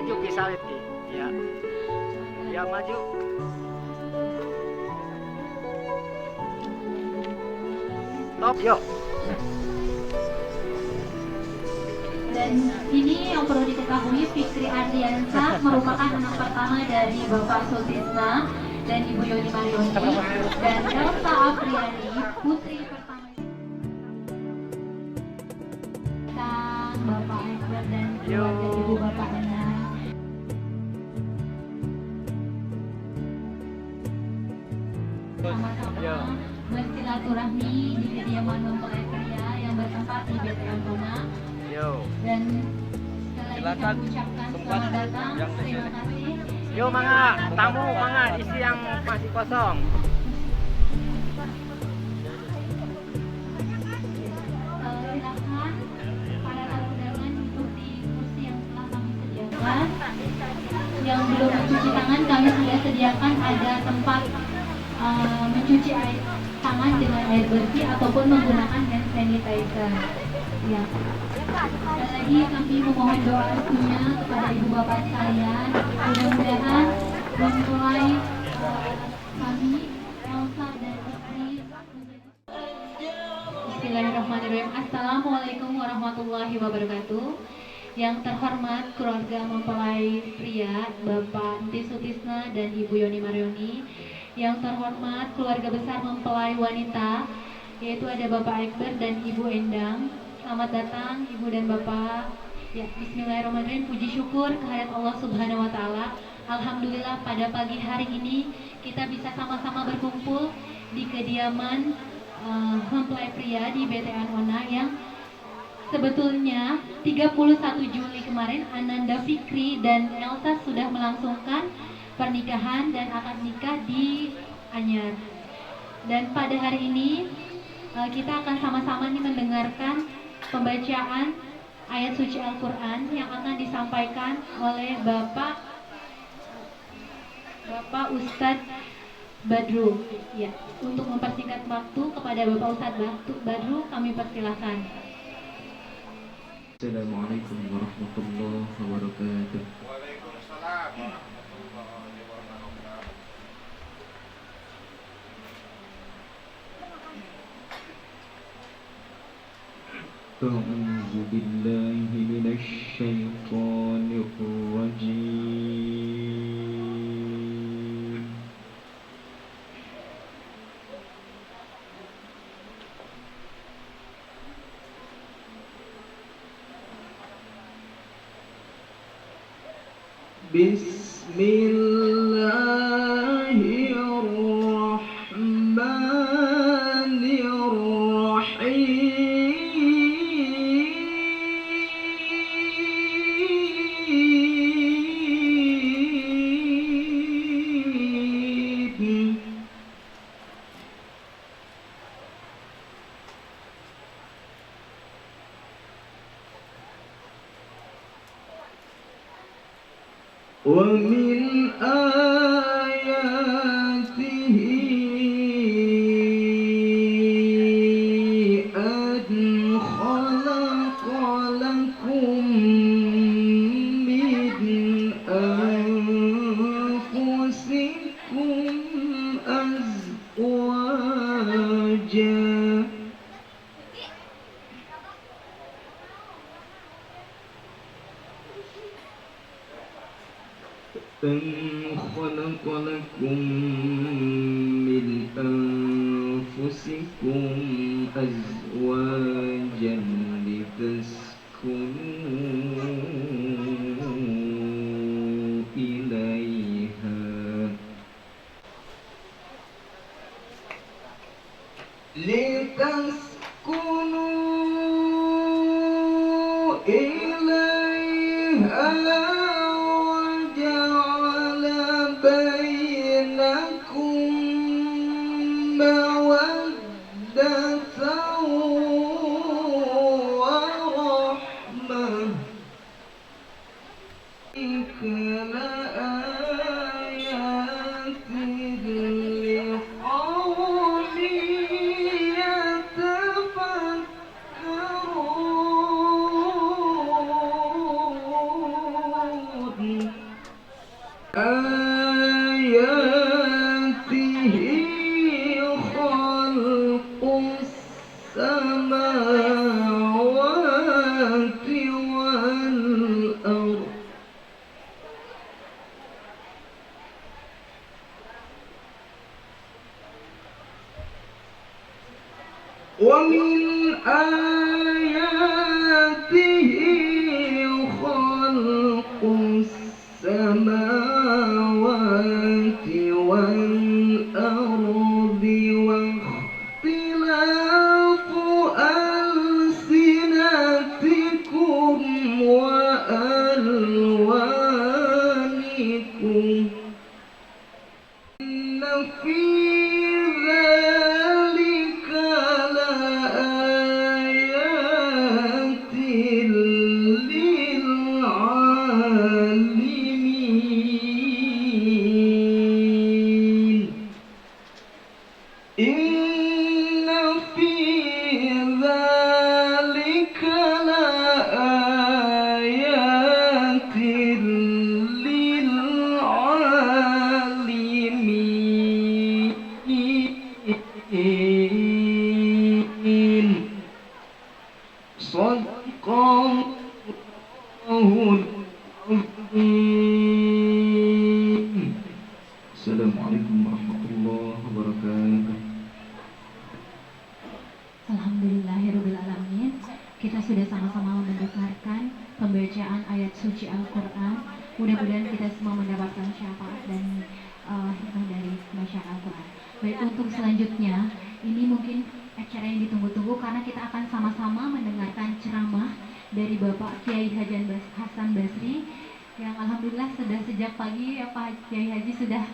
maju Ki ya. Ya maju. Stop, yuk. Dan ini yang perlu diketahui, Fikri Ardiansa merupakan anak pertama dari Bapak Sutisna dan Ibu Yoni Marioni, dan Elsa Apriani, putri pertama tentang Bapak Ekber dan keluarga Ibu Bapaknya. Sama-sama bersilaturahmi di kediaman mempelai pria yang bertempat di BTN Tuna. Dan sekali lagi kami ucapkan selamat datang, terima kasih. Yo mangga, tamu mangga isi yang masih kosong. Silakan para tamu undangan duduk di kursi yang telah kami sediakan. Yang belum mencuci tangan kami sudah sediakan ada tempat mencuci air tangan dengan air bersih ataupun menggunakan hand sanitizer. Ya. Sekali lagi kami memohon doa restunya kepada ibu bapak sekalian. Mudah-mudahan memulai kami Elsa dan Fikri. Bismillahirrahmanirrahim. Assalamualaikum warahmatullahi wabarakatuh. Yang terhormat keluarga mempelai pria Bapak Entis Sutisna dan Ibu Yoni Marioni. Yang terhormat keluarga besar mempelai wanita, yaitu ada Bapak Ekber dan Ibu Endang. Selamat datang Ibu dan Bapak. Ya, bismillahirrahmanirrahim. Puji syukur kehadirat Allah Subhanahu wa taala. Alhamdulillah pada pagi hari ini kita bisa sama-sama berkumpul di kediaman mempelai pria di BTN Ona yang sebetulnya 31 Juli kemarin Ananda Fikri dan Elsa sudah melangsungkan pernikahan dan akad nikah di Anyar. Dan pada hari ini kita akan sama-sama nih mendengarkan pembacaan ayat suci Al-Quran yang akan disampaikan oleh Bapak Ustadz Badru. Ya, untuk mempersingkat waktu kepada Bapak Ustadz Badru kami persilahkan. Assalamualaikum warahmatullahi wabarakatuh. Waalaikumsalam. أعوذ بالله من الشيطان الرجيم بسم الله الرحمن الرحيم ومن آياته أن خلق لكم من أنفسكم أزواجا خلق لكم من أنفسكم أزواجا لتسكنوا إليها بينكم مودة ورحمة تلك لآيات لقوم يتفكرون ومن آياته خلق السماوات والأرض واختلاف ألسنتكم وألوانكم إن في ذلك لآيات للعالمين إن في ذلك لآيات للعالمين صدق الله العظيم. Assalamualaikum warahmatullahi wabarakatuh. Alhamdulillahirrahmanirrahim. Kita sudah sama-sama mendengarkan pembacaan ayat suci Al-Quran. Mudah-mudahan kita semua mendapatkan syafaat dan hikmah dari bacaan Al-Quran. Baik, untuk selanjutnya, ini mungkin acara yang ditunggu-tunggu karena kita akan sama-sama mendengarkan ceramah dari Bapak Kiai Haji Hasan Basri yang alhamdulillah sudah sejak pagi ya Pak Kiai Haji sudah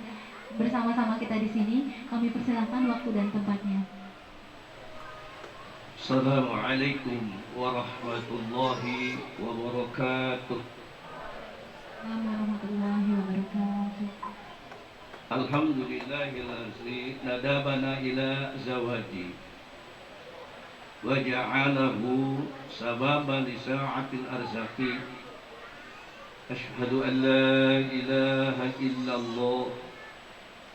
bersama-sama kita di sini. Kami persilahkan waktu dan tempatnya. Assalamualaikum warahmatullahi wabarakatuh. Warahmatullahi wabarakatuh. Alhamdulillahillazi nadabana ila zawaji wa ja'alahu sababan li sa'atil arzaqi. Ashhadu an la ilaha illallah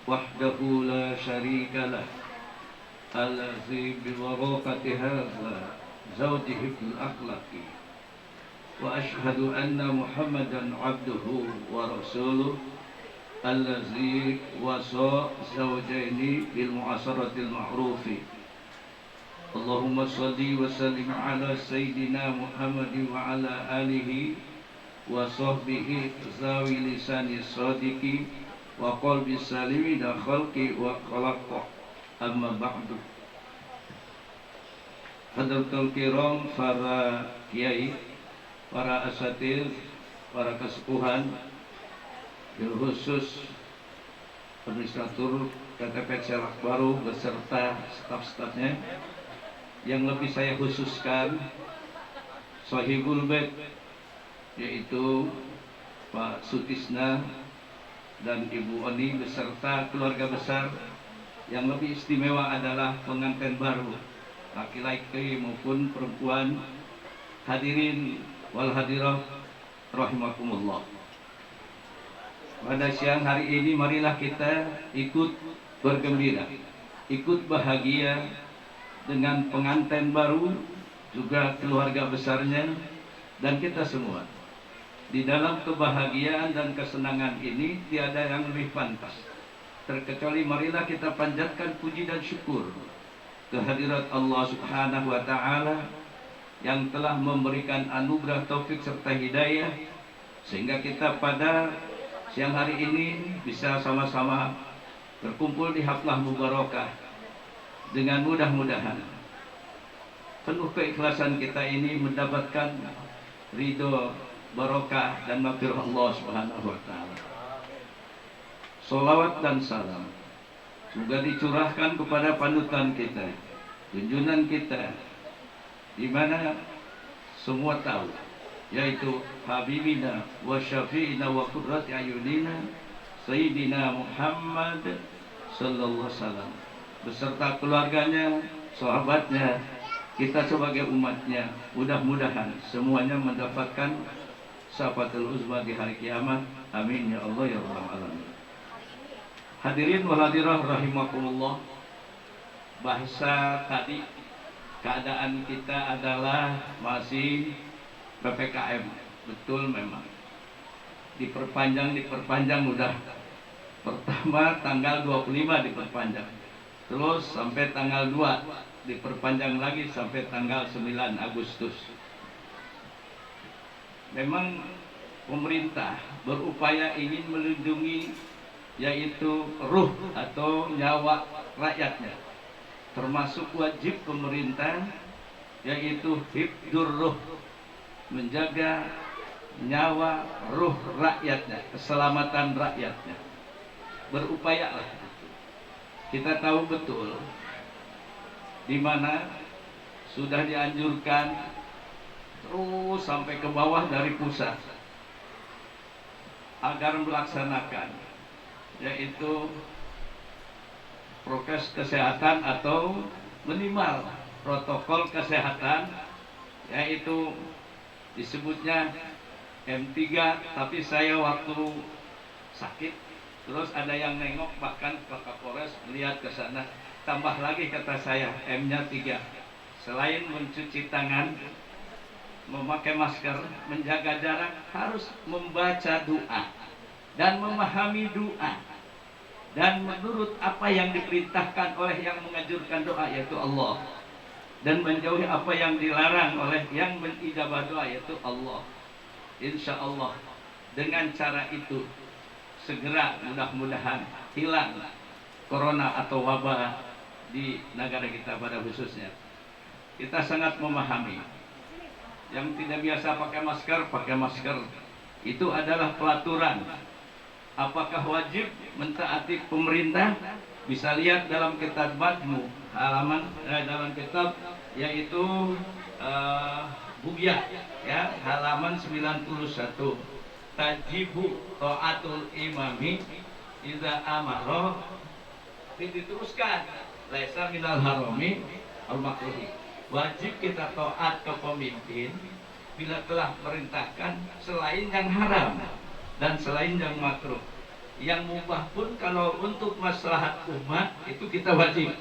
wahdahu la syarika lah allazi bi barakati hadza zawjihi fil akhlaqi wa ashhadu anna muhammadan abduhu wa rasuluh allazi wasa zawjaini bil mu'asaratil ma'rufi. Allahumma salli wa sallim ala sayyidina Muhammadin wa ala alihi wa sahbihi zawi lisani sadiqi wa qalbi salimi da khalqi wa khalaqa. Amma ba'du. Hadratul kiram, para kiai, para asatir, para kesepuhan, bil khusus administratur KTP Celak Baru beserta staf-stafnya, yang lebih saya khususkan Sahibul Bait, yaitu Pak Sutisna dan Ibu Oni beserta keluarga besar. Yang lebih istimewa adalah pengantin baru, laki-laki maupun perempuan. Hadirin wal hadirah rahimakumullah. Pada siang hari ini marilah kita ikut bergembira, ikut bahagia dengan pengantin baru, juga keluarga besarnya, dan kita semua. Di dalam kebahagiaan dan kesenangan ini tiada yang lebih pantas, terkecuali marilah kita panjatkan puji dan syukur kehadirat Allah Subhanahu wa Ta'ala yang telah memberikan anugerah taufik serta hidayah, sehingga kita pada siang hari ini bisa sama-sama berkumpul di haflah mubarakah. Dengan mudah-mudahan penuh keikhlasan kita ini mendapatkan ridho, barokah dan maghfirah Allah Subhanahu wa Ta'ala. Salawat dan salam juga dicurahkan kepada panutan kita, junjungan kita, di mana semua tahu, yaitu Habibina wa Syafi'ina wa Qurrati Ayunina Sayyidina Muhammad sallallahu alaihi wasallam beserta keluarganya, sahabatnya, kita sebagai umatnya. Mudah-mudahan semuanya mendapatkan syafaatul uzma di hari kiamat. Amin ya Allah ya rabbal alamin. Hadirin wal hadirah rahimakumullah. Bahasa tadi, keadaan kita adalah masih PPKM. Betul memang. Diperpanjang mudah. Pertama tanggal 25 diperpanjang. Terus sampai tanggal 2 diperpanjang lagi sampai tanggal 9 Agustus. Memang pemerintah berupaya ingin melindungi yaitu ruh atau nyawa rakyatnya. Termasuk wajib pemerintah yaitu hifdzur ruh, menjaga nyawa ruh rakyatnya, keselamatan rakyatnya. Berupayalah. Kita tahu betul di mana sudah dianjurkan terus sampai ke bawah dari pusat agar melaksanakan yaitu prokes kesehatan atau minimal protokol kesehatan, yaitu disebutnya M3, tapi saya waktu sakit terus ada yang nengok, bahkan Pak Kapolres melihat ke sana, tambah lagi kata saya M-nya 3. Selain mencuci tangan, memakai masker, menjaga jarak, harus membaca doa dan memahami doa dan menurut apa yang diperintahkan oleh yang menganjurkan doa yaitu Allah, dan menjauhi apa yang dilarang oleh yang mengijabah doa yaitu Allah. Insya Allah dengan cara itu segera mudah-mudahan hilang corona atau wabah di negara kita pada khususnya. Kita sangat memahami yang tidak biasa pakai masker itu adalah pelaturan. Apakah wajib mentaati pemerintah? Bisa lihat dalam kitab Majmu halaman dalam kitab yaitu Bugyah ya, halaman 91. Tajibu taatul imami idza amara, diteruskan laisa minal harami al makruhi. Wajib kita taat ke pemimpin bila telah merintahkan selain yang haram dan selain yang makruh. Yang mubah pun kalau untuk maslahat umat itu kita wajib.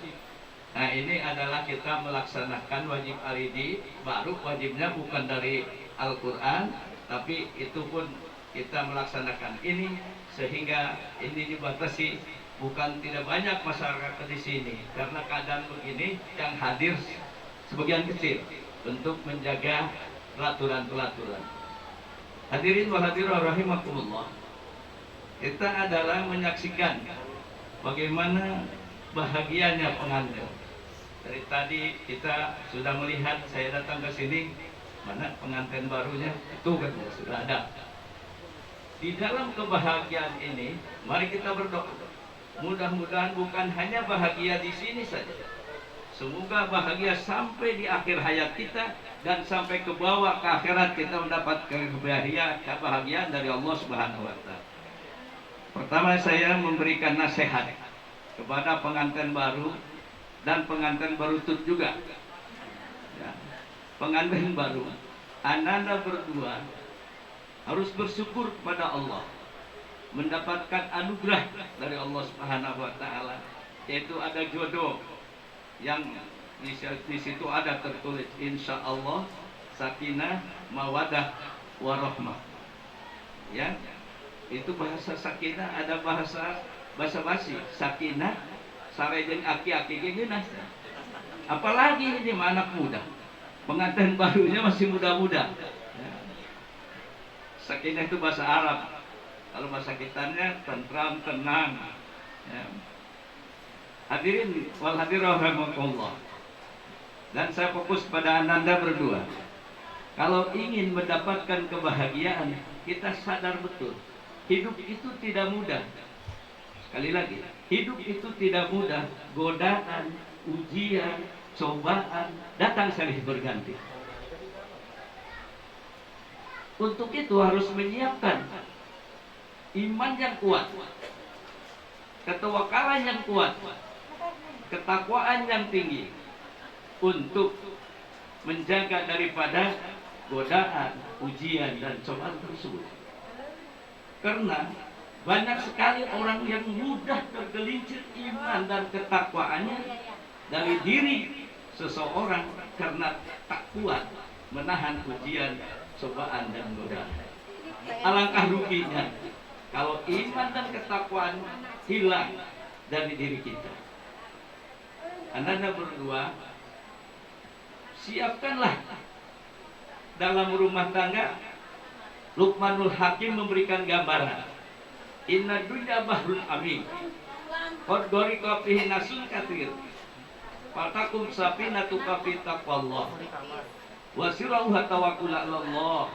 Nah, ini adalah kita melaksanakan wajib aridi, baru wajibnya bukan dari Al-Quran, tapi itu pun kita melaksanakan ini sehingga ini dibatasi. Bukan tidak banyak masyarakat di sini karena keadaan begini yang hadir sebagian kecil untuk menjaga pelaturan-pelaturan. Hadirin wa hadirat rahimakumullah. Kita adalah menyaksikan bagaimana bahagianya pengantin. Dari tadi kita sudah melihat, saya datang ke sini, mana pengantin barunya? Itu kan sudah ada. Di dalam kebahagiaan ini, mari kita berdoa. Mudah-mudahan bukan hanya bahagia di sini saja. Semoga bahagia sampai di akhir hayat kita dan sampai ke bawah ke akhirat kita mendapat kebahagiaan dari Allah Subhanahu wa taala. Pertama, saya memberikan nasihat kepada pengantin baru dan pengantin baru tut juga. Ya. Pengantin baru, anda berdua harus bersyukur kepada Allah mendapatkan anugerah dari Allah Subhanahu wa taala, yaitu ada jodoh yang di situ ada tertulis insya Allah sakinah mawadah warahmah. Ya, itu bahasa sakinah, ada bahasa basi sakinah sarejeng aki-aki geunas. Apalagi ini anak muda, pengantin barunya masih muda-muda. Ya. Sakinah itu bahasa Arab, kalau bahasa kitanya tentram, tenang. Ya. Hadirin wal hadirat rahimakumullah. Dan saya fokus pada anda berdua. Kalau ingin mendapatkan kebahagiaan, kita sadar betul hidup itu tidak mudah. Sekali lagi, hidup itu tidak mudah. Godaan, ujian, cobaan datang silih berganti. Untuk itu harus menyiapkan iman yang kuat, ketawakalan yang kuat, ketakwaan yang tinggi untuk menjaga daripada godaan, ujian dan cobaan tersebut. Karena banyak sekali orang yang mudah tergelincir iman dan ketakwaannya dari diri seseorang karena tak kuat menahan ujian, cobaan dan godaan. Alangkah ruginya kalau iman dan ketakwaan hilang dari diri kita. Anda berdua siapkanlah dalam rumah tangga. Luqmanul Hakim memberikan gambaran, inna dunya bahrun amin qad gharqa fihi nasun katsir fatakum safinatu fi taqwallah wa sirruha tawakkul 'ala Allah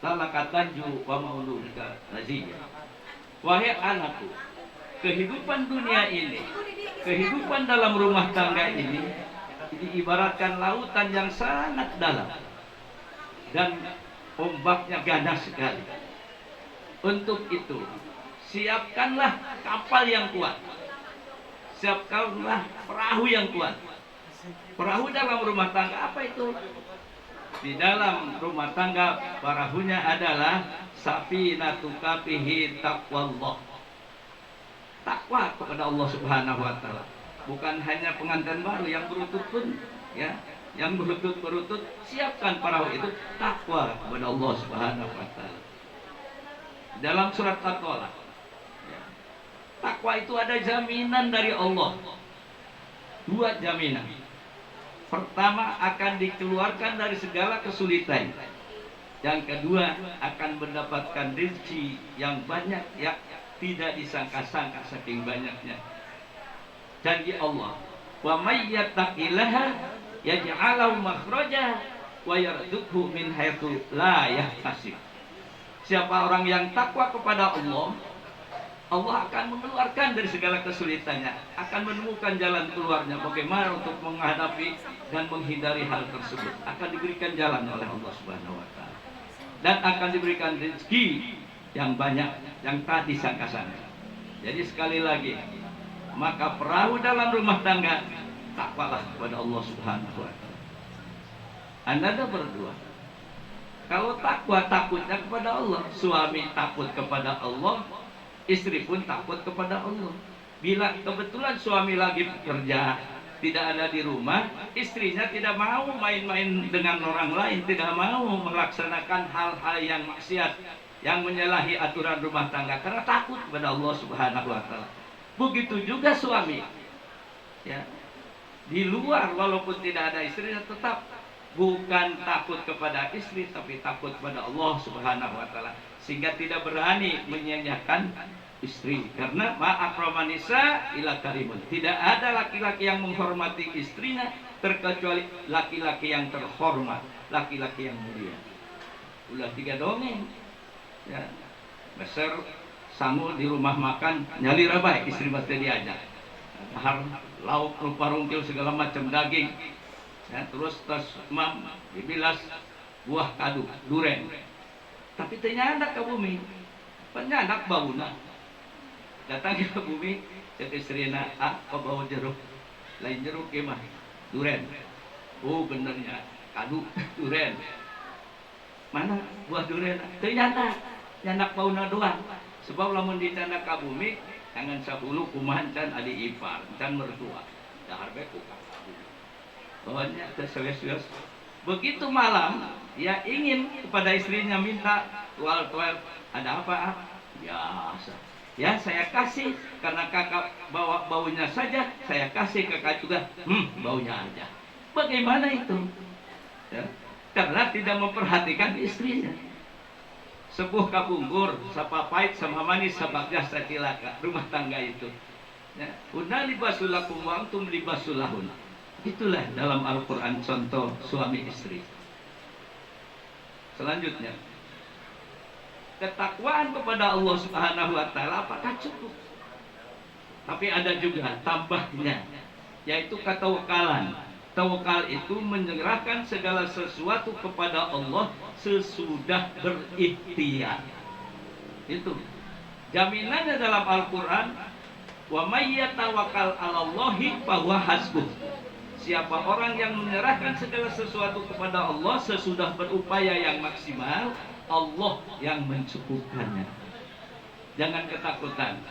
talakatanju wa mauludika raziyah. Wahai anakku, kehidupan dunia ini, kehidupan dalam rumah tangga ini diibaratkan lautan yang sangat dalam dan ombaknya ganas sekali. Untuk itu, siapkanlah kapal yang kuat, siapkanlah perahu yang kuat. Perahu dalam rumah tangga apa itu? Di dalam rumah tangga perahunya adalah safinatuka fihi taqwallah. Takwa kepada Allah Subhanahu wa taala. Bukan hanya pengantin baru yang berutut pun, ya, yang berutut siapkan perahu itu takwa kepada Allah Subhanahu wa taala. Dalam surat At-Thalaq, ya, takwa itu ada jaminan dari Allah. Dua jaminan. Pertama, akan dikeluarkan dari segala kesulitan. Yang kedua, akan mendapatkan rezeki yang banyak, ya, tidak disangka-sangka saking banyaknya. Janji Allah, wa may yattaqillaha yaj'alahu makhraja wa yarzuqhu min haitsu la yahtasib. Siapa orang yang takwa kepada Allah, Allah akan mengeluarkan dari segala kesulitannya, akan menemukan jalan keluarnya bagaimana untuk menghadapi dan menghindari hal tersebut. Akan diberikan jalan oleh Allah Subhanahu wa taala. Dan akan diberikan rezeki yang banyak, yang tak disangka-sangka. Jadi sekali lagi, maka perahu dalam rumah tangga, takwalah kepada Allah Subhanahu wa taala. Anda berdua, kalau takwa takutnya kepada Allah, suami takut kepada Allah, istri pun takut kepada Allah. Bila kebetulan suami lagi bekerja, tidak ada di rumah, istrinya tidak mau main-main dengan orang lain, tidak mau melaksanakan hal-hal yang maksiat, yang menyalahi aturan rumah tangga, karena takut kepada Allah Subhanahu wa taala. Begitu juga suami, ya, di luar walaupun tidak ada istrinya, tetap bukan takut kepada istri, tapi takut kepada Allah Subhanahu wa taala, sehingga tidak berani menyanyiakan istri. Karena ma'akramanisa ila karimun, tidak ada laki-laki yang menghormati istrinya terkecuali laki-laki yang terhormat, laki-laki yang mulia. Ulah 3 dongeng, ya, besar sangu di rumah makan nyali rabai, istri pasti diajak bahar lauk rupa rungkil segala macam daging, ya, terus tas mam dibilas buah kadu duren, tapi ternyata ke bumi penyandak bauna datang ke bumi cek istrina, kau bawa jeruk, lain jeruk gimana duren, oh benernya kadu duren, mana buah duren, ternyata nyandak bauna doang. Sebab lamun dicanda ka bumi jangan sabulu kumahan can adi ipar can mertua dahar beku bawanya terseles-seles. Begitu malam dia ingin kepada istrinya minta tual ada apa? Biasa, ya saya kasih, karena kakak bawa baunya saja saya kasih, kakak juga baunya aja. Bagaimana itu, ya? Karena tidak memperhatikan istrinya. Sepuh kabungkur, sapa pahit sama manis, sabak jasa cilaka, rumah tangga itu. Ya, unna libasulakum wa antum libasulahun. Itulah dalam Al-Quran contoh suami istri. Selanjutnya, ketakwaan kepada Allah Subhanahu wa taala apakah cukup? Tapi ada juga tambahnya, yaitu ketawakalan. Tawakal itu menyerahkan segala sesuatu kepada Allah sesudah berikhtiar. Itu jaminannya dalam Al-Quran, wa may yatawakkal 'alallahi fahuwa hasbuh. Siapa orang yang menyerahkan segala sesuatu kepada Allah sesudah berupaya yang maksimal, Allah yang mencukupkannya. Jangan ketakutan.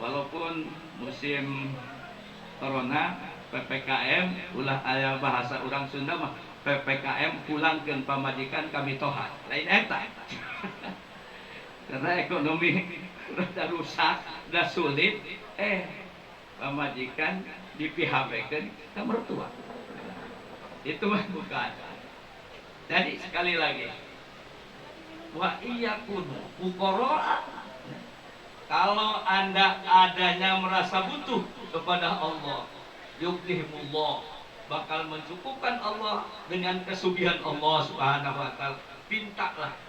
Walaupun musim corona, PPKM, ulah aya bahasa orang Sunda mah PPKM pulangkeun pamajikan kami tohat. Lain eta. Karena ekonomi udah rusak, udah sulit, pamajikan di PHP-keun ka mertua. Itu mah bukan. Jadi sekali lagi, wa iyakun fuqara. Kalau Anda adanya merasa butuh kepada Allah, yughnihimullah, bakal mencukupkan Allah dengan kesugihan Allah Subhanahu wa taala.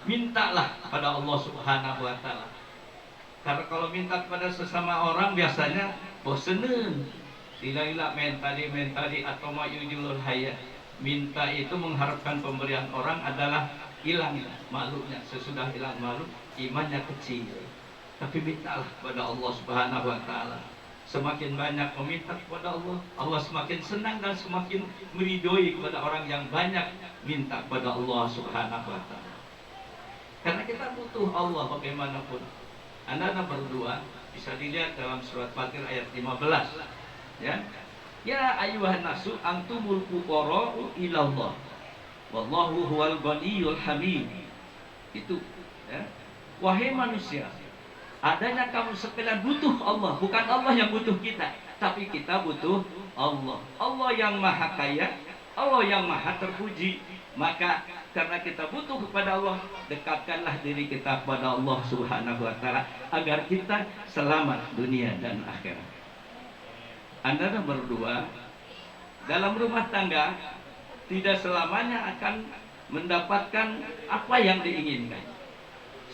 Mintalah pada Allah Subhanahu wa taala. Karena kalau minta kepada sesama orang biasanya boseneun. Tidak mentadi atau mayujulul hayat. Minta itu mengharapkan pemberian orang adalah hilang malunya. Sesudah hilang malu, imannya kecil. Tapi mintalah kepada Allah Subhanahu wa taala. Semakin banyak meminta kepada Allah, Allah semakin senang dan semakin meridhoi kepada orang yang banyak minta kepada Allah Subhanahu wa taala. Karena kita butuh Allah bagaimanapun. Anda berdua bisa dilihat dalam surat Fatir ayat 15. Ya. Ya ayyuhan nasu antumul fuqara'u ilallah. Wallahu huwal ghaniyyul hamid. Itu ya. Wahai manusia, adanya kamu sekalian butuh Allah, bukan Allah yang butuh kita, tapi kita butuh Allah. Allah yang maha kaya, Allah yang maha terpuji. Maka karena kita butuh kepada Allah, dekatkanlah diri kita kepada Allah Subhanahu wa taala agar kita selamat dunia dan akhirat. Anda berdua dalam rumah tangga tidak selamanya akan mendapatkan apa yang diinginkan.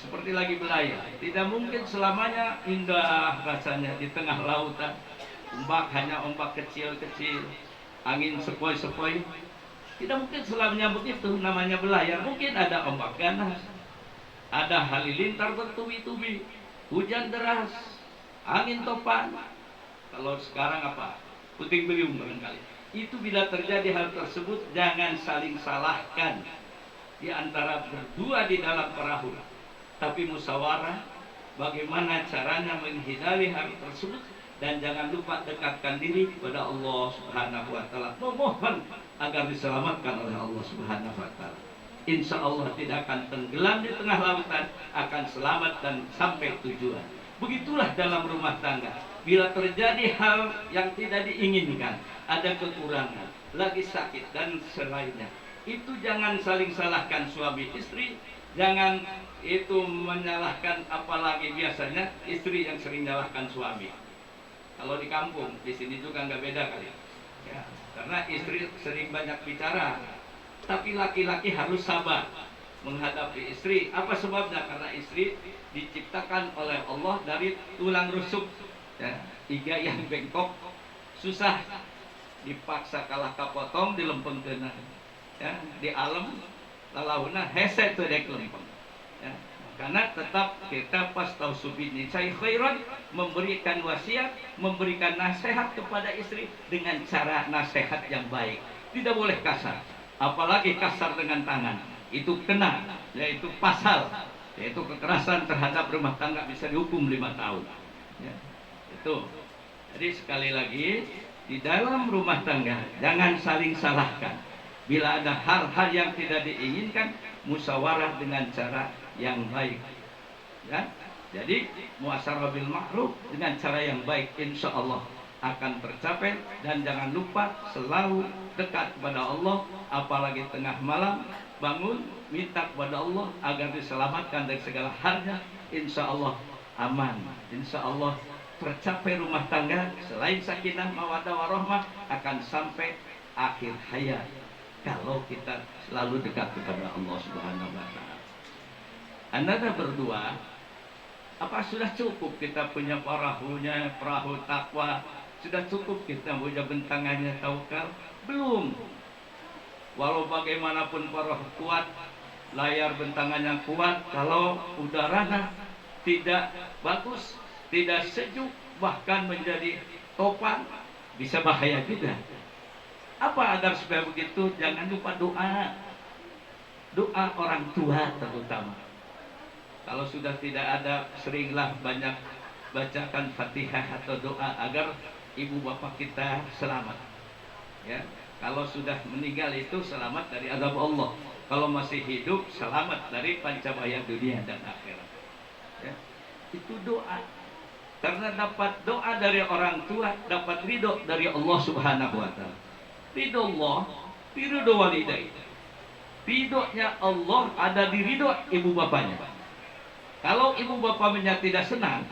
Seperti lagi belayar, tidak mungkin selamanya indah rasanya di tengah lautan. Ombak hanya ombak kecil-kecil, angin sepoi-sepoi. Tidak mungkin selamanya begitu, namanya belayar. Mungkin ada ombak ganas, ada halilintar bertubi-tubi, hujan deras, angin topan. Kalau sekarang apa? Puting beliung barangkali. Itu bila terjadi hal tersebut, jangan saling salahkan di antara berdua di dalam perahu. Tapi musyawarah bagaimana caranya menghindari hal tersebut, dan jangan lupa dekatkan diri kepada Allah Subhanahu wa taala. Memohon agar diselamatkan oleh Allah Subhanahu wa taala. Insya Allah tidak akan tenggelam di tengah lautan, akan selamat dan sampai tujuan. Begitulah dalam rumah tangga. Bila terjadi hal yang tidak diinginkan, ada kekurangan, lagi sakit dan selainnya, itu jangan saling salahkan suami istri. Jangan itu menyalahkan, apalagi biasanya istri yang sering menyalahkan suami. Kalau di kampung, di sini juga nggak beda kali. Ya, karena istri sering banyak bicara, tapi laki-laki harus sabar menghadapi istri. Apa sebabnya? Karena istri diciptakan oleh Allah dari tulang rusuk, ya, iga yang bengkok, susah dipaksa kalah kapotong dilempengkeun, ya, di alam lalauna hese teu dek lempeng, ya. Karena tetap kita pas tausubini cai khairan, memberikan wasiat, memberikan nasihat kepada istri dengan cara nasihat yang baik. Tidak boleh kasar, apalagi kasar dengan tangan. Itu kena, yaitu pasal, yaitu kekerasan terhadap rumah tangga, bisa dihukum 5 tahun. Ya, itu. Jadi sekali lagi, di dalam rumah tangga jangan saling salahkan. Bila ada hal-hal yang tidak diinginkan, musyawarah dengan cara yang baik. Ya, jadi muasyarah bil ma'ruf dengan cara yang baik, insya Allah akan tercapai. Dan jangan lupa selalu dekat kepada Allah, apalagi tengah malam bangun minta kepada Allah agar diselamatkan dari segala halnya. Insya Allah aman, insya Allah tercapai rumah tangga. Selain sakinah mawaddah warahmah, akan sampai akhir hayat kalau kita selalu dekat kepada Allah Subhanahu wa taala. Anda berdua, apa sudah cukup kita punya perahunya, perahu takwa? Sudah cukup kita punya bentangannya tawakal? Belum. Walau bagaimanapun perahu kuat, layar bentangannya kuat, kalau udaranya tidak bagus, tidak sejuk, bahkan menjadi topan, bisa bahaya juga. Apa agar supaya begitu? Jangan lupa doa. Doa orang tua terutama. Kalau sudah tidak ada, seringlah banyak bacakan Fatihah atau doa agar ibu bapak kita selamat. Ya, kalau sudah meninggal itu selamat dari azab Allah. Kalau masih hidup selamat dari pancabaya dunia dan akhirat. Ya, itu doa. Karena dapat doa dari orang tua, dapat ridho dari Allah Subhanahu wa taala. Ridho Allah Ridho walidain. Ridhonya Allah ada di ridho ibu bapaknya. Kalau ibu bapaknya tidak senang,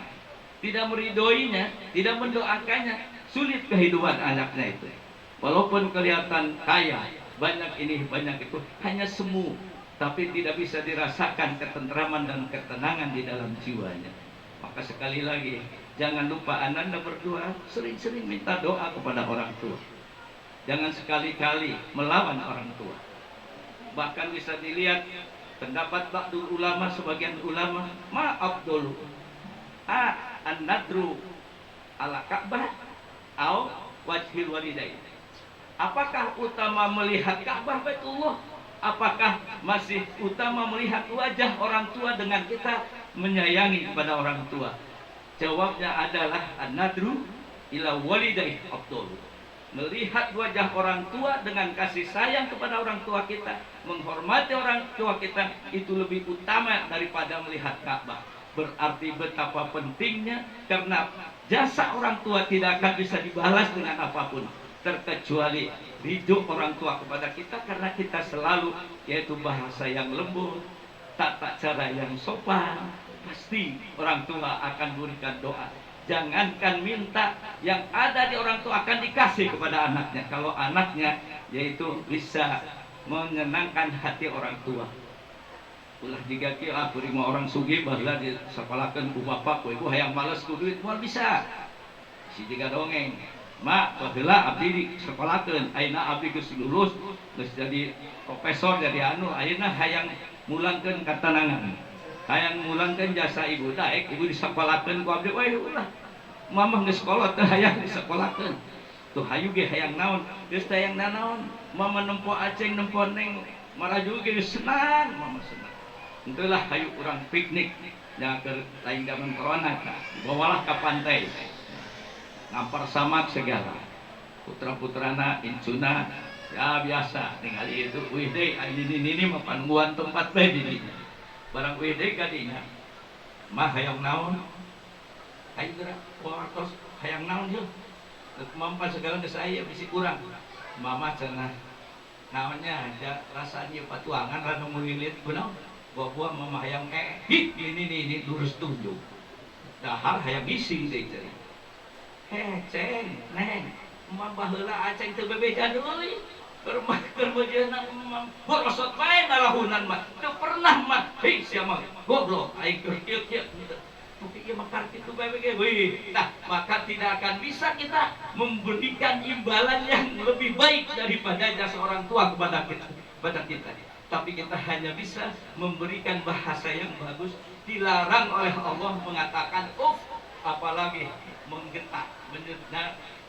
tidak meridhoinya, tidak mendoakannya, sulit kehidupan anaknya itu. Walaupun kelihatan kaya, banyak ini, banyak itu, hanya semu, tapi tidak bisa dirasakan ketentraman dan ketenangan di dalam jiwanya. Maka sekali lagi, jangan lupa Anda berdoa, sering-sering minta doa kepada orang tua. Jangan sekali-kali melawan orang tua. Bahkan bisa dilihat pendapat ba'dul ulama, sebagian ulama, ma'abdul an-nadru ala Ka'bah au wajhil walidain. Apakah utama melihat Ka'bah Baitullah? Apakah masih utama melihat wajah orang tua dengan kita menyayangi kepada orang tua? Jawabnya adalah an-nadru ila walidain afdal. Melihat wajah orang tua dengan kasih sayang kepada orang tua kita, menghormati orang tua kita, itu lebih utama daripada melihat Ka'bah. Berarti betapa pentingnya, karena jasa orang tua tidak akan bisa dibalas dengan apapun, terkecuali ridho orang tua kepada kita, karena kita selalu, yaitu bahasa yang lembut, tata cara yang sopan, pasti orang tua akan berikan doa. Jangankan minta, yang ada di orang tua akan dikasih kepada anaknya. Kalau anaknya yaitu bisa menyenangkan hati orang tua. Ulah jika kita lima orang sugih bahwa di sekolahkan ku bapak, ku ibu hayang males ku duit, moal bisa. Si jika dongeng, mak baheula abdi di sekolahkan, ayeuna abdi geus lulus, geus jadi profesor, jadi anu, ayeuna hayang mulangkeun katenangan. Hayang mulangkeun jasa ibu daek, ibu disekolahkeun ku abdi, weh ulah. Mamah geus sekolah teh hayang disekolahkeun. Tuh hayu ge hayang naon, geus teh hayang nanaon. Mama nempo aceng nempo neng, maraju ge senang, mama senang. Itulah hayu urang piknik nya keur lain zaman corona, bawalah ka pantai. Ngampar samak segala. Putra-putrana incuna ya biasa ningali itu wih deui ini mah pangguan tempat bae di dinya. Barang wih deui ka dinya. Mah hayang naon? Ayo gerak wartos hayang naon yeuh. Mampan segala geus aya bisi kurang. Mama cenah naonnya aja rasanya patuangan rada mulilit kunaon? Buah-buah mama hayang hit ini lurus tunjuk. Dahar hayang bising deui teh. Ceng, neng, mah baheula aceng teu bebejan deui. Keur bejeuna borosot bae nalahunan mah. Teu pernah mah. Hei sia mah goblok aing kieu. Tapi ieu mah kartu BBG. Wih, nah maka tidak akan bisa kita memberikan imbalan yang lebih baik daripada jasa orang tua kepada kita. Tapi kita hanya bisa memberikan bahasa yang bagus. Dilarang oleh Allah mengatakan apalagi menggetak,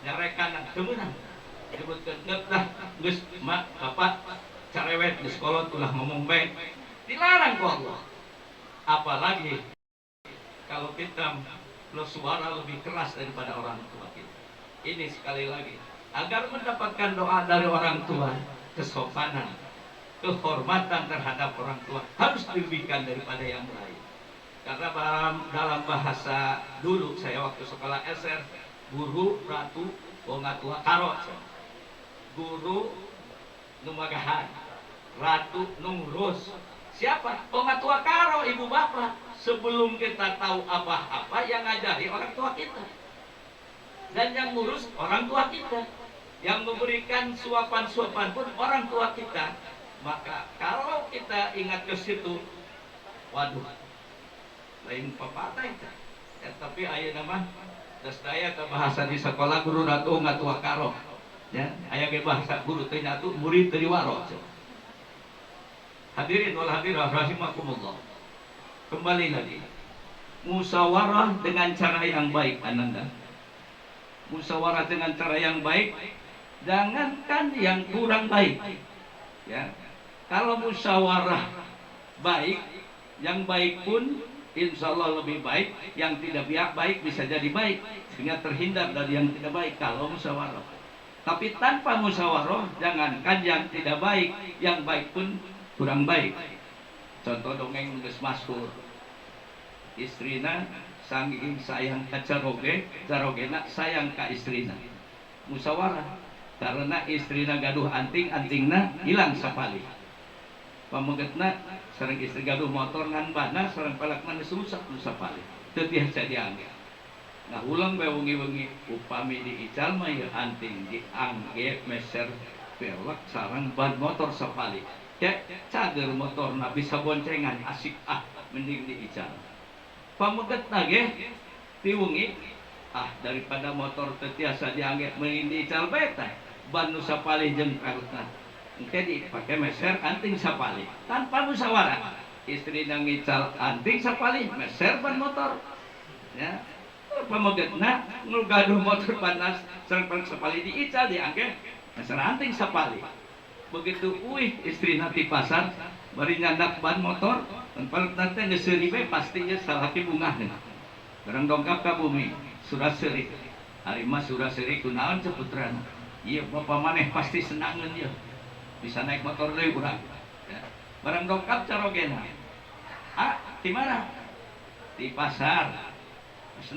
nyarekan dan temenang. Disebutkan ngetah, geus mak bapak carewet di sekolah ulah ngomong baik. Dilarang kok Allah. Apalagi kalau kita suara lebih keras daripada orang tua kita. Ini sekali lagi agar mendapatkan doa dari orang tua, kesopanan, kehormatan terhadap orang tua harus dilebihkan daripada yang lain. Karena dalam bahasa dulu saya waktu sekolah SR, guru ratu bonga tua karo, guru numagahan, ratu nungurus. Siapa? Bonga tua karo, ibu bapak. Sebelum kita tahu apa-apa yang ngajari orang tua kita, dan yang ngurus orang tua kita, yang memberikan suapan-suapan pun orang tua kita. Maka kalau kita ingat ke situ, waduh, lain pepatah itu. Ya, tapi ayeuna mah geus daya ke bahasa di sekolah guru ratu ngatua karo. Ya, aya ge bahasa guru teh nyatu murid teu diwaro. Hadirin wal hadirat rahimakumullah. Kembali lagi. Musyawarah dengan cara yang baik, Ananda. Musyawarah dengan cara yang baik, jangankan yang kurang baik. Ya. Kalau musyawarah baik, yang baik pun insya Allah lebih baik, yang tidak baik bisa jadi baik, sehingga terhindar dari yang tidak baik kalau musyawarah. Tapi tanpa musyawarah, jangankan yang tidak baik, yang baik pun kurang baik. Contoh dongeng geus masyhur. Istrina saking sayang ka jarogena sayang ka istrina. Musyawarah. karena istrina gaduh anting, antingna hilang sapali. Pamegetna sareng istri gaduh motor ngan bana sareng palakna rusak nu sapali. Teu tiasa diangge. Nah ulang bae wengi-wengi upami diical mah ieu anting diangge meser pelak sareng ban motor sapali. Cager motorna bisa boncengan asik mending diical. Pamegetna ge tiwengi daripada motor teu tiasa diangge mending diical bae tah ban nu sapali jeung pelakna. Engke dipake meser anting sapali tanpa musyawarah. Istri ngical anting sapali meser ban motor. Ya. Pamegetna ngaduh motor panas sareng pelak sapali diical diangge meser anting sapali. Begitu istrina ti pasar bari nyandak ban motor dan pelakna teh geus seuri bae pastinya salaki bungahna. Barang dongkap ka bumi surah seuri. Ari mah surah seuri kunaon ce putrana? Ieu bapa maneh pasti senangeun ieu. Bisa naik motor deui urang. Ya. Barang dongkap carogena. Di mana? Di pasar.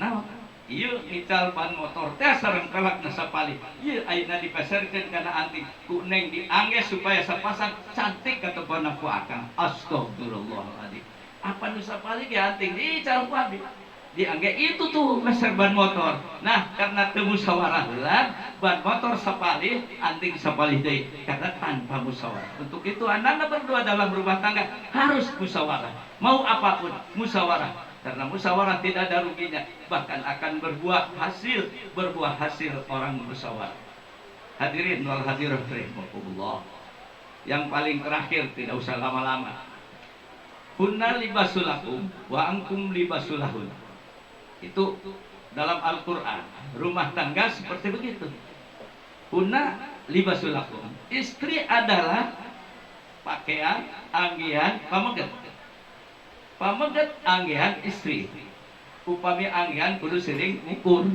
Naon? Ieu ngical ban motor teh sareng pelakna sapali. Ieu ayeuna dipasarkeun kana anting ku neng diangge supaya sapasang cantik katepana ku akang. Astagfirullahaladzim. Apa nu sapali ge anting diical ku abdi. Diangge itu tuh meser ban motor. Nah, karena teu musyawarah heula, ban motor sapali, anting sapali deui karena tanpa musyawarah. Untuk itu anda berdua dalam rumah tangga harus musyawarah. Mau apapun musyawarah. Karena musyawarah tidak ada ruginya, bahkan akan berbuah hasil orang musyawarah. Hadirin wal hadirat rahimakumullah. Yang paling terakhir tidak usah lama-lama. Hunna libasul lakum wa antum libasul lahun. Itu dalam Al-Quran. Rumah tangga seperti begitu. Hunna libasul lakum. Istri adalah pakaian, anggian, pameget. Pameget anggian istri. Upami anggian kudu siling ukur.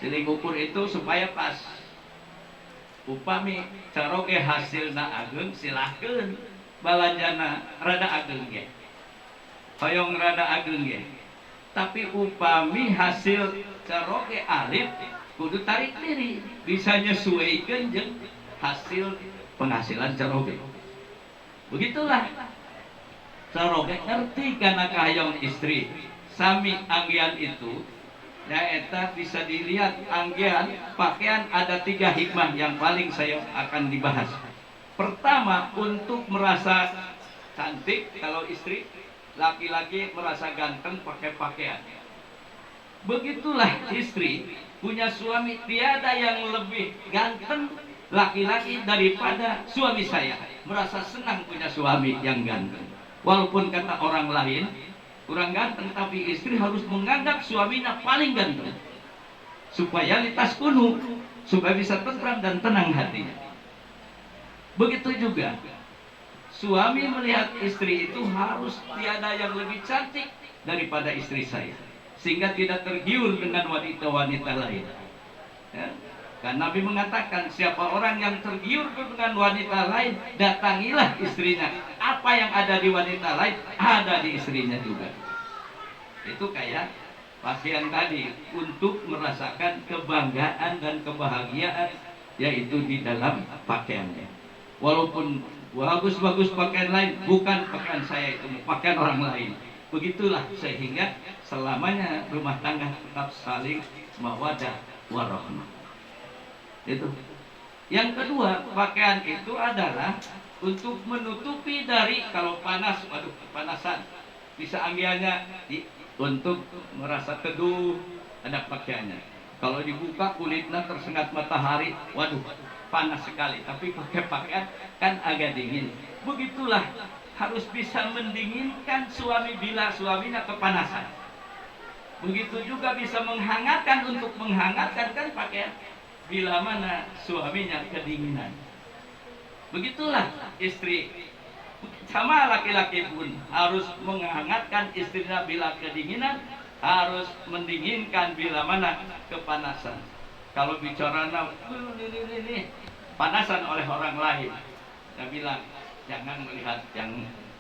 Siling ukur itu supaya pas. Upami caroge hasilna ageung silahkeun balanjana rada ageung ge. Hoyong rada ageung ge. Tapi upami hasil caroge alif kudu tarik diri, bisa nyesuaikeun jeung hasil penghasilan caroge. Begitulah caroge ngerti kana kahayong istri sami anggian itu nyaeta bisa dilihat anggian pakaian ada 3 hikmah yang paling saya akan dibahas. Pertama, untuk merasa cantik kalau istri, laki-laki merasa ganteng pakai pakaian. Begitulah istri punya suami, tiada yang lebih ganteng laki-laki daripada suami saya. Merasa senang punya suami yang ganteng. Walaupun kata orang lain kurang ganteng, tapi istri harus menganggap suaminya paling ganteng supaya litas kuno, supaya bisa tentram dan tenang hatinya. Begitu juga suami melihat istri itu harus tiada yang lebih cantik daripada istri saya, sehingga tidak tergiur dengan wanita-wanita lain. Ya. Kan Nabi mengatakan siapa orang yang tergiur dengan wanita lain, datangilah istrinya. Apa yang ada di wanita lain ada di istrinya juga. Itu kayak pakaian tadi, untuk merasakan kebanggaan dan kebahagiaan, yaitu di dalam pakaiannya. Walaupun bagus-bagus pakaian lain, bukan pakaian saya itu, pakaian orang lain. Begitulah sehingga selamanya rumah tangga tetap saling mawaddah warahmah. Itu. Yang kedua, pakaian itu adalah untuk menutupi dari kalau panas, waduh kepanasan, bisa anggiannya untuk merasa teduh, ada pakaiannya. Kalau dibuka kulitnya tersengat matahari, waduh panas sekali. Tapi pakai pakaian kan agak dingin. Begitulah harus bisa mendinginkan suami bila suaminya kepanasan. Begitu juga bisa menghangatkan, untuk menghangatkan kan pakaian bila mana suaminya kedinginan. Begitulah istri sama laki-laki pun harus menghangatkan istrinya bila kedinginan, harus mendinginkan bila mana kepanasan. Kalau bicara ini panasan oleh orang lain, saya bilang jangan melihat yang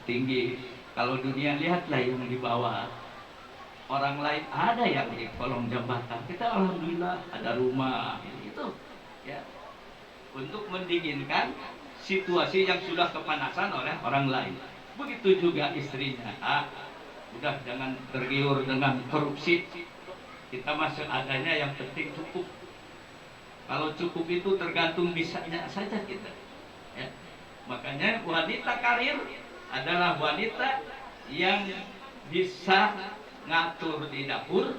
tinggi. Kalau dunia lihatlah yang di bawah. Orang lain ada yang di kolong jembatan, kita alhamdulillah ada rumah, itu ya. untuk mendinginkan situasi yang sudah kepanasan oleh orang lain. Begitu juga istrinya. Udah jangan tergiur dengan korupsi. Kita masuk adanya, yang penting cukup. Kalau cukup itu tergantung bisanya saja kita. Ya. Makanya wanita karir adalah wanita yang bisa ngatur di dapur.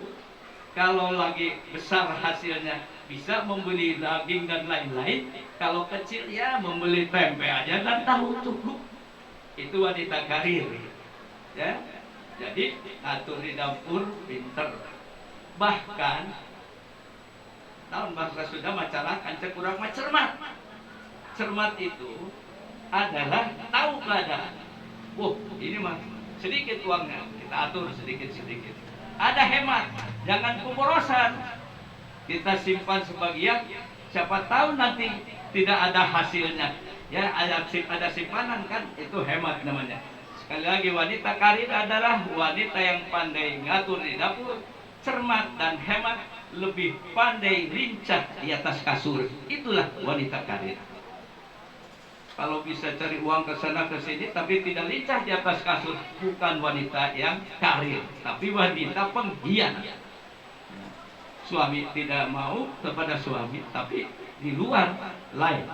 Kalau lagi besar hasilnya bisa membeli daging dan lain-lain. Kalau kecil ya membeli tempe aja dan tahu cukup. Itu wanita karir. Ya. Jadi ngatur di dapur pinter. Bahkan tahun bahasa sudah macalah kanca kurang cermat. Cermat itu adalah tahu keadaan. Ini mah sedikit uangnya, kita atur sedikit-sedikit. Ada hemat, jangan pemborosan. Kita simpan sebagian, siapa tahu nanti tidak ada hasilnya. Ya, ada simpanan kan, itu hemat namanya. Sekali lagi, wanita karir adalah wanita yang pandai ngatur di dapur, cermat dan hemat, lebih pandai lincah di atas kasur. Itulah wanita karir. Kalau bisa cari uang ke sana ke sini tapi tidak lincah di atas kasur, bukan wanita yang karir, tapi wanita pengkhianat. Suami tidak mau kepada suami, tapi di luar lain.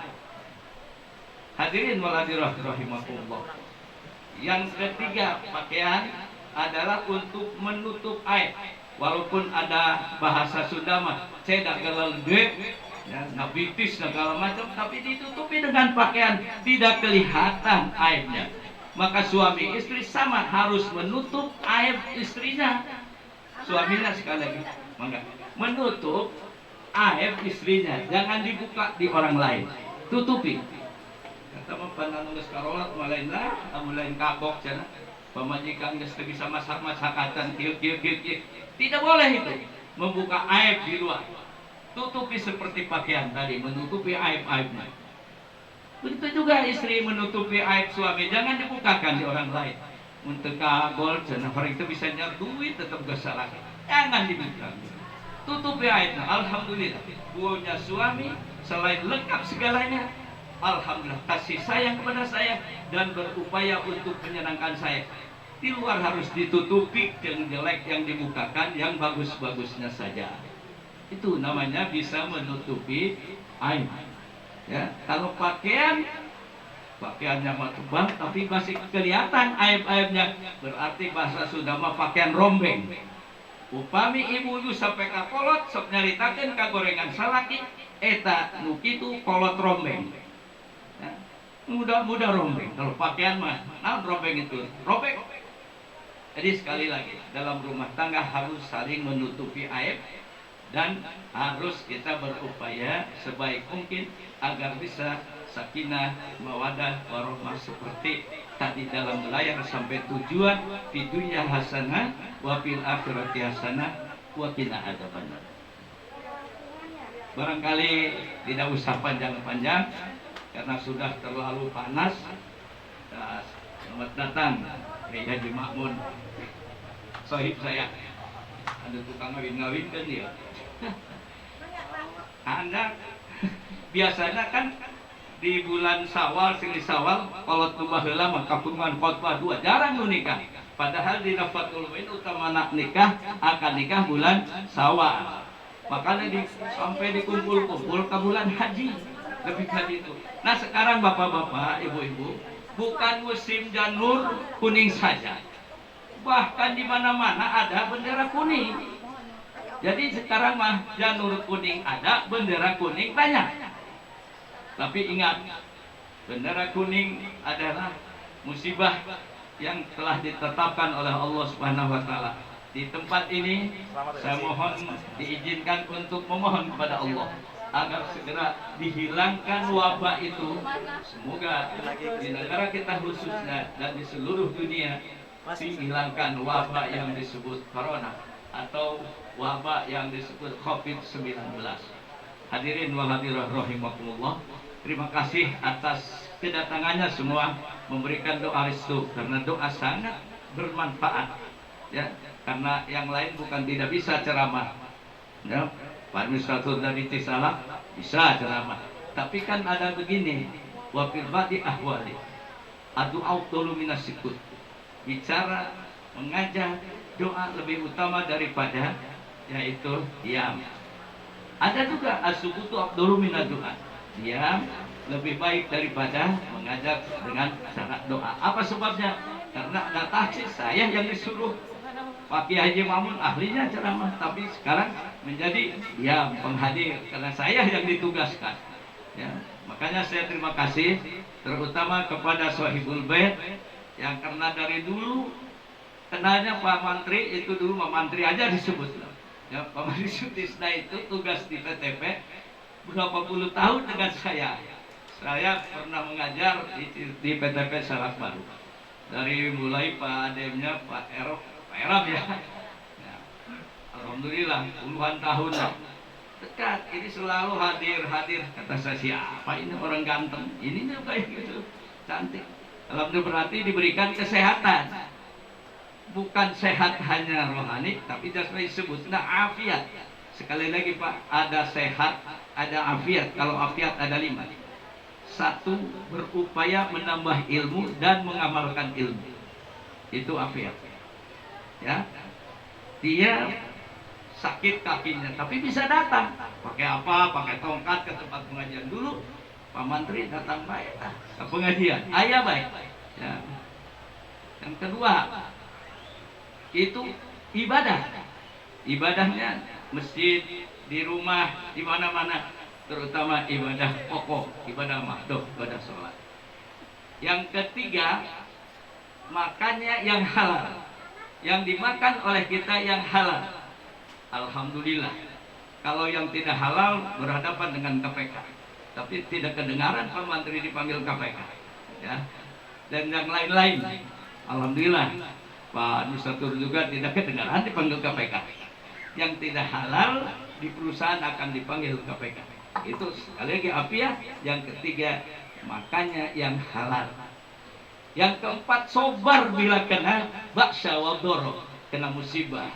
Hadirin waladirah rahimakumullah. Yang ketiga, pakaian adalah untuk menutup aib. Walaupun ada bahasa Sunda mah cedak galelde, ya, nabitis segala macam, tapi ditutupi dengan pakaian, tidak kelihatan aibnya. Maka suami istri sama harus menutup aib istrinya. Suaminya sekali lagi menutup aib istrinya, jangan dibuka di orang lain, tutupi. Kata mapan nulis karolat malainlah, lain kabok cina. Pemajikan geus teu bisa masak-masakatan kieu. Tidak boleh itu membuka aib di luar. Tutupi seperti pakaian tadi, menutupi aib-aibnya. Begitu juga istri menutupi aib suami, jangan dibukakan di orang lain. Untuk kagol, cenah orang itu bisa nyar duit tetap gak salah. Jangan dibuka. Tutupi aibnya. Alhamdulillah, punya suami selain lengkap segalanya, alhamdulillah kasih sayang kepada saya dan berupaya untuk menyenangkan saya. Di luar harus ditutupi, yang jelek yang dibukakan, yang bagus-bagusnya saja. Itu namanya bisa menutupi aib. Ya, kalau pakaiannya mah tebal tapi masih kelihatan aib-aibnya, berarti bahasa Sunda mah pakaian rombeng. Upami ibu sampai ka kolot sok nyaritakeun ka gorengan salaki, eta nu kitu kolot rombeng. Ya, mudah-mudah rombeng. Kalau pakaian mah naon rombeng itu? Robek. Jadi sekali lagi, dalam rumah tangga harus saling menutupi aib dan harus kita berupaya sebaik mungkin agar bisa sakinah, mawadah, warahmah seperti tadi dalam layar sampai tujuan, di dunya hasanah wa fil akhirati hasanah wa qina adzabannar. Barangkali tidak usah panjang-panjang karena sudah terlalu panas. Selamat datang Haji Makmun, sahib saya. Ada tukang ngawin-ngawin kan dia. Anak biasanya kan di bulan Syawal, silih Syawal, kolot nu baheula mah kapungan khotbah 2, jarang nu nikah. Padahal di Nafatul Muin utamana nikah akan nikah bulan Syawal. Makanya sampai dikumpul-kumpul ke bulan haji, lebih dari itu. Nah sekarang bapak-bapak, ibu-ibu, bukan musim janur kuning saja, bahkan di mana-mana ada bendera kuning. Jadi sekarang mah janur kuning ada, bendera kuning banyak. Tapi ingat, bendera kuning adalah musibah yang telah ditetapkan oleh Allah Subhanahu wa taala. Di tempat ini saya mohon diizinkan untuk memohon kepada Allah agar segera dihilangkan wabah itu. Semoga di negara kita khususnya dan di seluruh dunia dihilangkan wabah yang disebut corona atau wabah yang disebut COVID-19. Hadirin wa hadirat rahimakumullah, terima kasih atas kedatangannya semua, memberikan doa restu karena doa sangat bermanfaat. Ya, karena yang lain bukan tidak bisa ceramah. Ya, Pak Administrator dari Cisalak bisa ceramah, Tapi kan ada begini, wa fil badi ahwali. Adu afdalu minas sukut. Bicara, mengajar, doa lebih utama daripada yaitu diam. Ada juga as-sukutu afdalu minad doa. Diam lebih baik daripada mengajar dengan cara doa. Apa sebabnya? Karena ada tahsis, saya yang disuruh. Pak Kiai Haji Mamun ahlinya ceramah, tapi sekarang menjadi diam, penghadir, karena saya yang ditugaskan. Ya, makanya saya terima kasih terutama kepada Sohibul Bait yang karena dari dulu kenalnya Pak Mantri, itu dulu Pak Mantri aja disebut. Ya, Pak Mantri Sutisna itu tugas di PTP berapa puluh tahun dengan saya. Saya pernah mengajar di PTP Salak Baru. Dari mulai Pak Ademnya Pak Eram ya. Ya. Alhamdulillah puluhan tahun dekat ini selalu hadir. Kata saya, siapa ini orang ganteng? Ini nih kayak gitu, cantik. Alhamdulillah, berarti diberikan kesehatan. Bukan sehat hanya rohani, tapi jasmani disebutnya afiat. Sekali lagi Pak, ada sehat, ada afiat. Kalau afiat ada 5. 1, berupaya menambah ilmu dan mengamalkan ilmu. Itu afiat. Ya. Dia sakit kakinya, tapi bisa datang. Pakai apa? Pakai tongkat ke tempat pengajian dulu. Pak Mantri datang baik ke pengajian. Ayah baik. Ya. Yang kedua, itu ibadah. Ibadahnya masjid, di rumah, di mana-mana. Terutama ibadah pokok, ibadah mahdoh, ibadah sholat. Yang ketiga, makannya yang halal. Yang dimakan oleh kita yang halal. Alhamdulillah. Kalau yang tidak halal berhadapan dengan KPK. Tapi tidak kedengaran Pak Mantri dipanggil KPK. Ya. Dan yang lain-lain. Alhamdulillah. Pak Nusatur juga tidak kedengaran dipanggil KPK. Yang tidak halal di perusahaan akan dipanggil KPK. Itu sekali lagi afiat. Yang ketiga, makannya yang halal. Yang keempat, sobar bila kena baksa wadoro, kena musibah.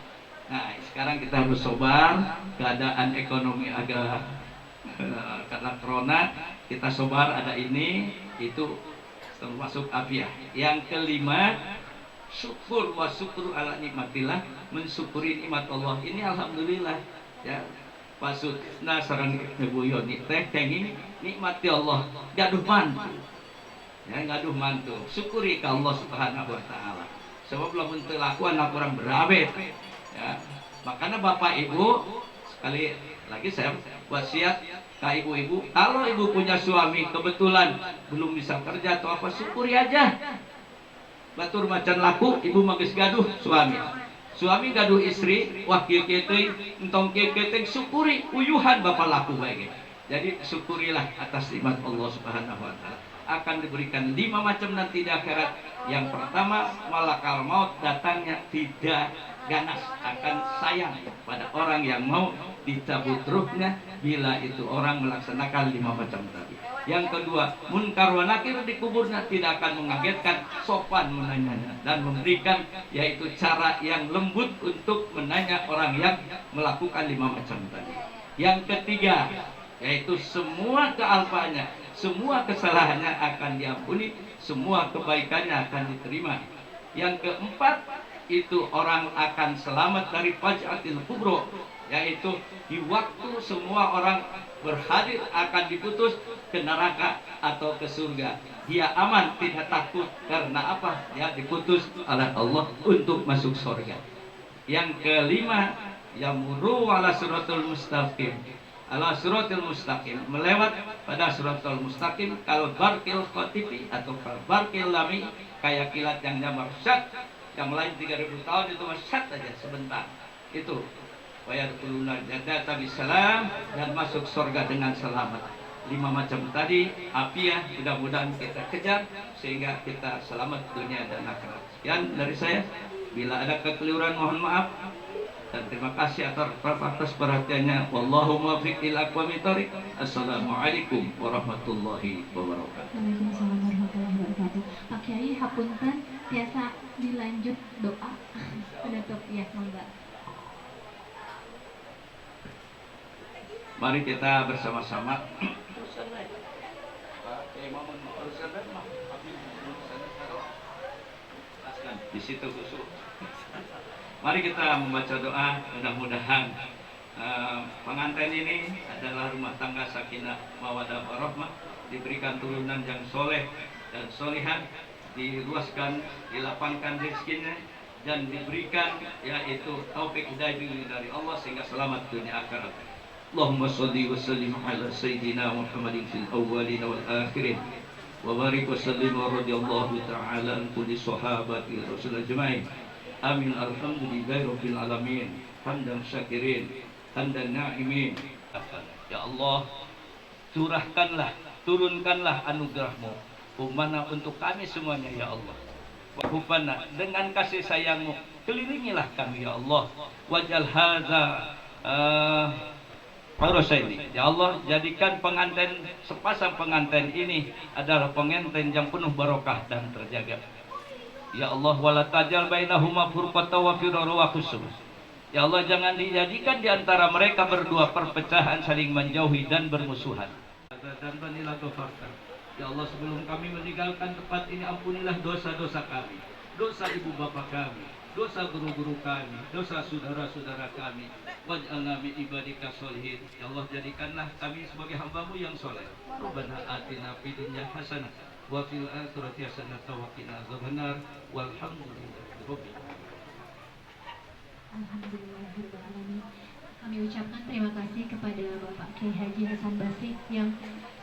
Nah, sekarang kita harus sobar. Keadaan ekonomi agak karena corona, kita sobar, ada ini, itu termasuk afiat. Yang kelima, syukur wa syukur ala nikmatillah, mensyukuri nikmat Allah. Ini alhamdulillah ya. Pasutna sareng Ibu Yoni teh kenging nikmati Allah, gaduh mantu. Ya, gaduh mantu. Syukuri ka Allah Subhanahu wa taala. Sebab lamun teu laku anak orang berabet. Ya. Makanya Bapak Ibu, sekali lagi saya wasiat ke ibu-ibu, kalau ibu punya suami kebetulan belum bisa kerja atau apa, syukuri aja. Batur macan laku, ibu magis gaduh suami. Suami gaduh istri, wah kieu teh entong kieu teh syukuri uyuhan bapak laku bae. Jadi syukurilah atas nikmat Allah Subhanahu wa taala. Akan diberikan 5 macam nanti di akhirat. Yang pertama, malakal maut datangnya tidak ganas, akan sayang pada orang yang mau dicabut ruhnya bila itu orang melaksanakan 5 macam tadi. Yang kedua, munkar wa nakir di kuburnya tidak akan mengagetkan, sopan menanyanya dan memberikan yaitu cara yang lembut untuk menanya orang yang melakukan 5 macam tadi. Yang ketiga, yaitu semua kealpaannya, semua kesalahannya akan diampuni, semua kebaikannya akan diterima. Yang keempat, itu orang akan selamat dari faj'atil kubro, yaitu di waktu semua orang berhadir akan diputus ke neraka atau ke surga. Dia aman, tidak takut. Karena apa? Dia diputus oleh Allah untuk masuk surga. Yang kelima, yamuru ala suratul mustaqim. Ala suratul mustaqim, melewat pada suratul mustaqim. Kalau barkil khotifi atau barkil lami, kayak kilat yang nyamar syat. Yang lain 3000 tahun itu syat aja sebentar. Itu wayadkhuluna jannata bisalam, dan masuk surga dengan selamat. 5 macam tadi afiah mudah-mudahan kita kejar sehingga kita selamat dunia dan akhirat. Sekian dari saya. Bila ada kekeliruan mohon maaf dan terima kasih atas perhatiannya. Wallahu muwaffiq ila aqwamit thoriq. Assalamualaikum warahmatullahi wabarakatuh. Waalaikumsalam warahmatullahi wabarakatuh. Pak Kiai hapunten biasa dilanjut doa penutup ya, monggo. Mari kita bersama-sama Di situ khusus. Mari kita membaca doa, mudah-mudahan pengantin ini adalah rumah tangga sakinah mawaddah warahmah, diberikan turunan yang soleh dan solihah, diluaskan, dilapangkan rezekinya, dan diberikan yaitu taufik hidayah dari Allah sehingga selamat dunia akhirat. Allahumma shalli wa sallim ala sayyidina Muhammadin fil awwalin wal akhirin wa barik wa sallim wa radiyallahu ta'ala an kulli sahabati Rasul ajma'in. Amin. Alhamdulillahi rabbil alamin. Hamdan syakirin, hamdan na'imin. Ya Allah, curahkanlah, turunkanlah anugerahmu umana untuk kami semuanya ya Allah. Wahubana, dengan kasih sayangmu kelilingilah kami ya Allah. Wajal hadza Parosaini. Ya Allah, jadikan pengantin, sepasang pengantin ini adalah pengantin yang penuh barokah dan terjaga. Ya Allah, wala tajal bainahuma furqatan wa firara wa khusum. Ya Allah, jangan dijadikan di antara mereka berdua perpecahan, saling menjauhi dan bermusuhan. Dan banilah ghafarta. Ya Allah, sebelum kami meninggalkan tempat ini, ampunilah dosa-dosa kami, dosa ibu bapak kami, dosa guru-guru kami, dosa saudara-saudara kami. Waj'alna min ibadika sholihin. Ya Allah, jadikanlah kami sebagai hamba-Mu yang soleh. Rabbana atina fid dunya hasanah wa fil akhirati hasanah wa qina adzabannar. Walhamdulillahi rabbil alamin. Alhamdulillahirabbil alamin. Kami ucapkan terima kasih kepada Bapak Kiai Haji Hasan Basri yang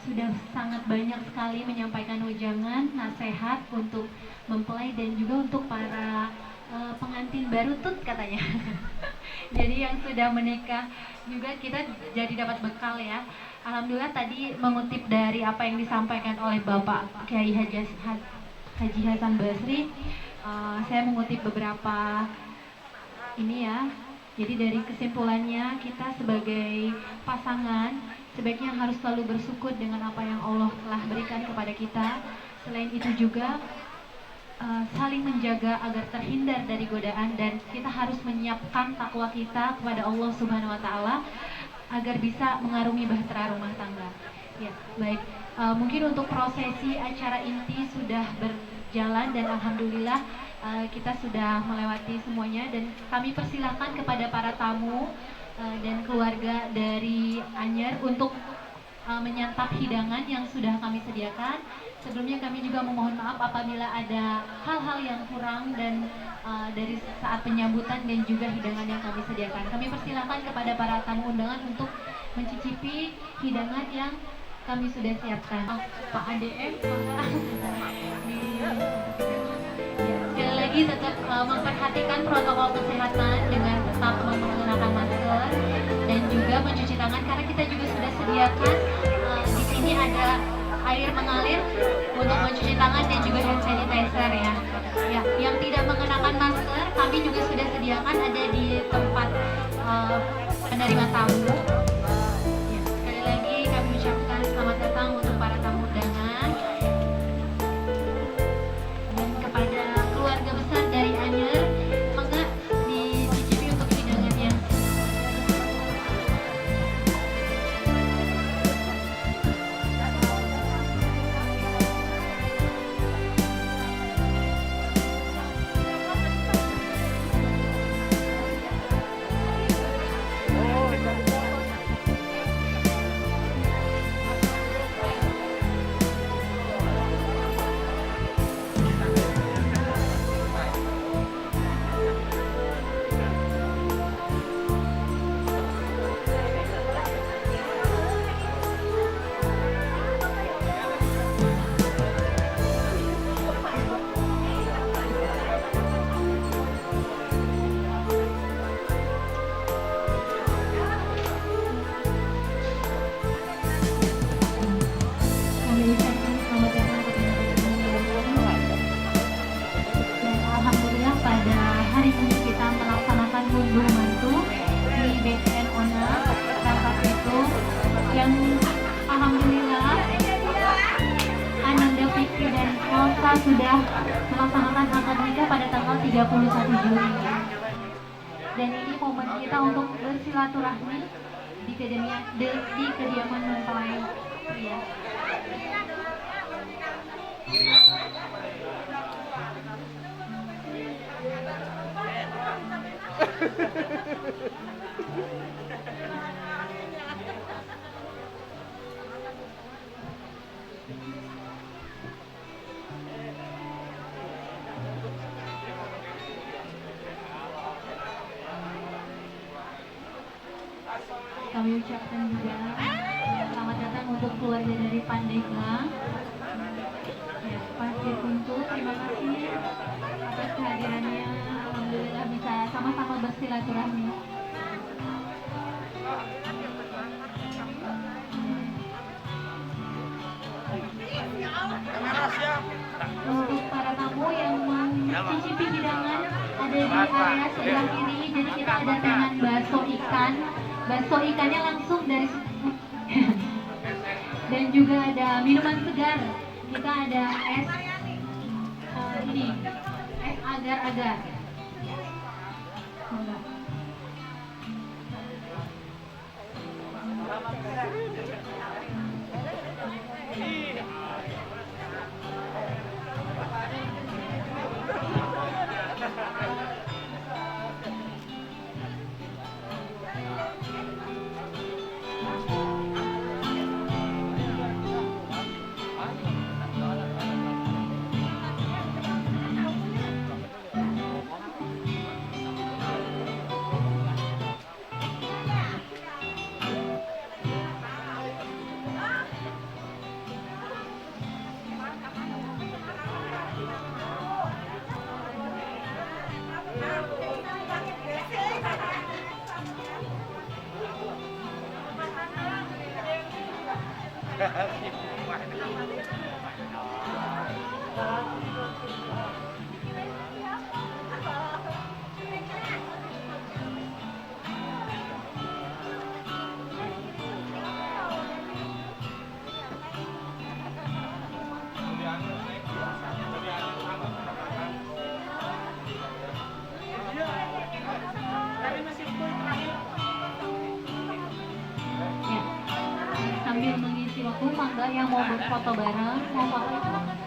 sudah sangat banyak sekali menyampaikan wejangan, nasihat untuk mempelai dan juga untuk para pengantin baru tut katanya. Jadi yang sudah menikah juga kita jadi dapat bekal ya. Alhamdulillah tadi mengutip dari apa yang disampaikan oleh Bapak Kiai Haji Hasan Basri, saya mengutip beberapa ini ya. Jadi dari kesimpulannya, kita sebagai pasangan sebaiknya harus selalu bersyukur dengan apa yang Allah telah berikan kepada kita. Selain itu juga saling menjaga agar terhindar dari godaan, dan kita harus menyiapkan takwa kita kepada Allah Subhanahu wa taala agar bisa mengarungi bahtera rumah tangga. Ya, baik. Mungkin untuk prosesi acara inti sudah berjalan dan alhamdulillah kita sudah melewati semuanya, dan kami persilahkan kepada para tamu dan keluarga dari Anyer untuk menyantap hidangan yang sudah kami sediakan. Sebelumnya kami juga memohon maaf apabila ada hal-hal yang kurang dan dari saat penyambutan dan juga hidangan yang kami sediakan. Kami persilahkan kepada para tamu undangan untuk mencicipi hidangan yang kami sudah siapkan. Pak ADM, sekali lagi tetap memperhatikan protokol kesehatan dengan tetap menggunakan masker dan juga mencuci tangan, karena kita juga sudah sediakan di sini ada air mengalir untuk mencuci tangan dan juga hand sanitizer ya. Ya, yang tidak mengenakan masker kami juga sudah sediakan ada di tempat penerima tamu. Ya, sekali lagi kami ucapkan selamat datang untuk para tamu undangan. Dan kepada keluarga besar dari Anyer, semoga dicicipi untuk hidangannya. Dan alhamdulillah pada hari ini kita melaksanakan ngunduh mantu di BCN ONA Rangkas Bitung, yang alhamdulillah Ananda Fikri dan Elsa sudah melaksanakan akad nikah pada tanggal 31 Juli. Dan ini momen kita untuk bersilaturahmi di kediaman mempelai pria. Kami ucapkan juga selamat datang untuk keluarga dari Pandeglang. Ya, Pak Dirkuntu, terima kasih atas kehadirannya. Alhamdulillah bisa sama-sama bersilaturahmi. Untuk para tamu yang mau mencicipi hidangan ada di area sebelah kiri. Jadi kita kedatangan bakso ikan. Bakso ikannya langsung dari dan juga ada minuman segar. Kita ada es ini es agar-agar. Semoga. Ya, sambil mengisi waktu, mangga yang mau berfoto bareng, mau foto itu